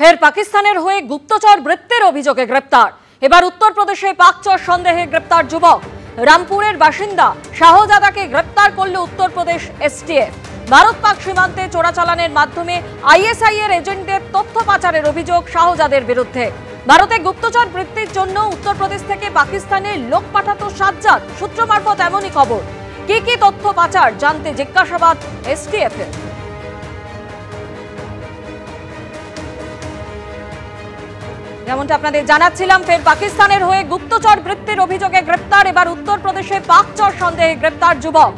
ফের পাকিস্তানের হয়ে গুপ্তচর বৃত্তির অভিযোগে গ্রেপ্তার। এবার উত্তরপ্রদেশে পাকচর সন্দেহে গ্রেপ্তার যুবক। রামপুরের বাসিন্দা শাহজাদাকে গ্রেপ্তার করল উত্তরপ্রদেশ এসটিএফ। ভারত পাক সীমান্তে চোরাচালানের মাধ্যমে আইএসআই এর এজেন্টদের তথ্য পাচারের অভিযোগ শাহজাদের বিরুদ্ধে। ভারতে গুপ্তচর বৃত্তির জন্য উত্তরপ্রদেশ থেকে পাকিস্তানে লোক পাঠাতো সাজ্জাদ। সূত্র মারফত এমনই খবর। কি তথ্য পাচার জানতে জিজ্ঞাসাবাদ এসটিএফ এর। যেমনটা আপনাদের জানাচ্ছিলাম, ফের পাকিস্তানের হয়ে গুপ্তচর বৃত্তির অভিযোগে গ্রেপ্তার। এবার উত্তরপ্রদেশে পাকচর সন্দেহে গ্রেপ্তার যুবক।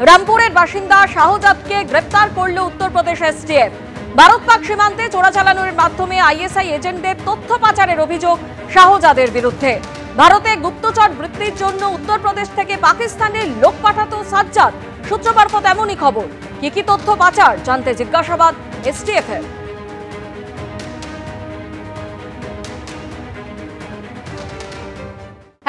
রামপুরের বাসিন্দা শাহজাদকে গ্রেপ্তার করল উত্তরপ্রদেশ এসটিএফ। ভারত পাক সীমান্তে চোরাচালানের মাধ্যমে আইএসআই এজেন্টদের তথ্য পাচারের অভিযোগ শাহজাদের বিরুদ্ধে। ভারতে গুপ্তচর বৃত্তির জন্য উত্তরপ্রদেশ থেকে পাকিস্তানে লোক পাঠাতো সাজ্জাদ। সূত্র মারফত এমনই খবর। কি তথ্য পাচার জানতে জিজ্ঞাসাবাদ এসটিএফ এর।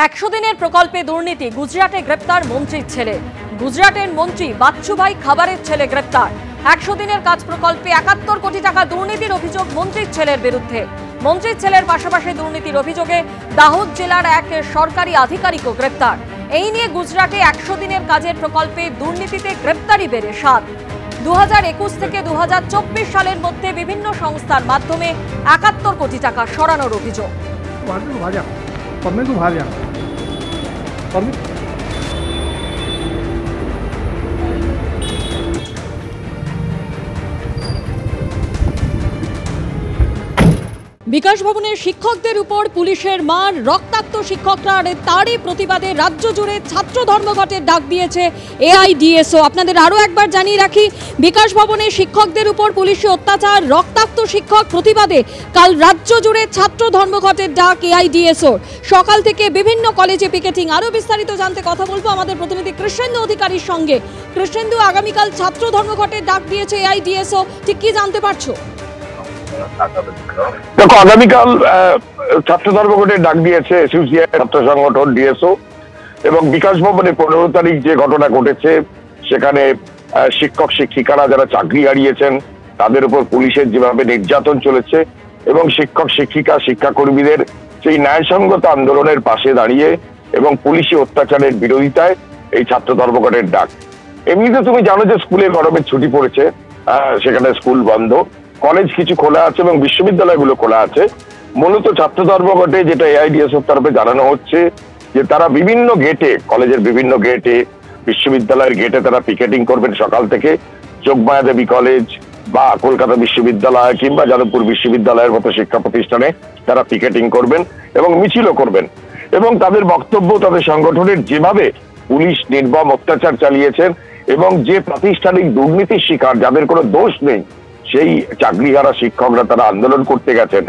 100 দিনের প্রকল্পে দুর্নীতি, গুজরাটে গ্রেপ্তার মন্ত্রীর ছেলে। গুজরাটের মন্ত্রী বাচ্চুভাই খাবারের ছেলে গ্রেপ্তার। 100 দিনের কাজ প্রকল্পে 71 কোটি টাকা দুর্নীতির অভিযোগ মন্ত্রীর ছেলের বিরুদ্ধে। মন্ত্রীর ছেলের পাশাপাশি দুর্নীতির অভিযোগে দাহোদ জেলার এক সরকারি আধিকারিকও গ্রেপ্তার। এই নিয়ে গুজরাটে 100 দিনের কাজের প্রকল্পে দুর্নীতিতে গ্রেপ্তারি বেড়ে 7। 2021 থেকে 2024 সালের মধ্যে বিভিন্ন সংস্থার মাধ্যমে 71 কোটি টাকা সরানোর অভিযোগ। বিকাশ ভবনের শিক্ষকদের উপর পুলিশের মার, রক্তাক্ত শিক্ষকরা, তারই প্রতিবাদে রাজ্য জুড়ে ছাত্র ধর্মঘটের ডাক দিয়েছে এআইডিএসও। আপনাদের আরও একবার জানিয়ে রাখি, বিকাশ ভবনের শিক্ষকদের উপর পুলিশি অত্যাচার, রক্তাক্ত শিক্ষক প্রতিবাদে কাল রাজ্য জুড়ে ছাত্র ধর্মঘটের ডাক এআইডিএসও। সকাল থেকে বিভিন্ন কলেজে পিকেটিং। আরও বিস্তারিত জানতে কথা বলবো আমাদের প্রতিনিধি কৃষ্ণেন্দু অধিকারীর সঙ্গে। কৃষ্ণেন্দু, আগামীকাল ছাত্র ধর্মঘটের ডাক দিয়েছে এআইডিএসও, ঠিক কি জানতে পারছো? দেখো, আগামীকাল ছাত্র ধর্মঘটের ডাক দিয়েছে এসইউসিআই ছাত্র সংগঠন ডিএসও এবং বিকাশ ভবনে 15 তারিখ যে ঘটনা ঘটেছে সেখানে শিক্ষক শিক্ষিকারা যারা চাকরি হারিয়েছেন তাদের উপর পুলিশের যেভাবে নির্যাতন চলেছে এবং শিক্ষক শিক্ষিকা শিক্ষাকর্মীদের সেই ন্যায়সঙ্গত আন্দোলনের পাশে দাঁড়িয়ে এবং পুলিশি অত্যাচারের বিরোধিতায় এই ছাত্র ধর্মঘটের ডাক। এমনিতে তুমি জানো যে স্কুলে গরমের ছুটি পড়েছে, সেখানে স্কুল বন্ধ, কলেজ কিছু খোলা আছে এবং বিশ্ববিদ্যালয়গুলো খোলা আছে। মূলত ছাত্র ধর্মঘটে যেটা এআইডিএসওর তরফে জানানো হচ্ছে যে তারা বিভিন্ন গেটে, কলেজের বিভিন্ন গেটে, বিশ্ববিদ্যালয়ের গেটে তারা পিকেটিং করবেন সকাল থেকে। যোগমায়া দেবী কলেজ বা কলকাতা বিশ্ববিদ্যালয় কিংবা যাদবপুর বিশ্ববিদ্যালয়ের মতো শিক্ষা প্রতিষ্ঠানে তারা পিকেটিং করবেন এবং মিছিলও করবেন। এবং তাদের বক্তব্য, তাদের সংগঠনের যেভাবে পুলিশ নির্মম অত্যাচার চালিয়েছেন এবং যে প্রাতিষ্ঠানিক দুর্নীতির শিকার, যাদের কোনো দোষ নেই, সেই চাকরিহারা শিক্ষকরা তারা আন্দোলন করতে গেছেন,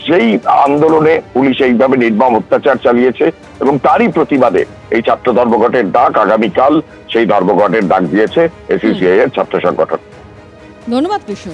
সেই আন্দোলনে পুলিশ এইভাবে নির্মম অত্যাচার চালিয়েছে এবং তারই প্রতিবাদে এই ছাত্র ধর্মঘটের ডাক। আগামীকাল সেই ধর্মঘটের ডাক দিয়েছে এসইউসিআই এর ছাত্র সংগঠন। ধন্যবাদ কৃষ্ণ।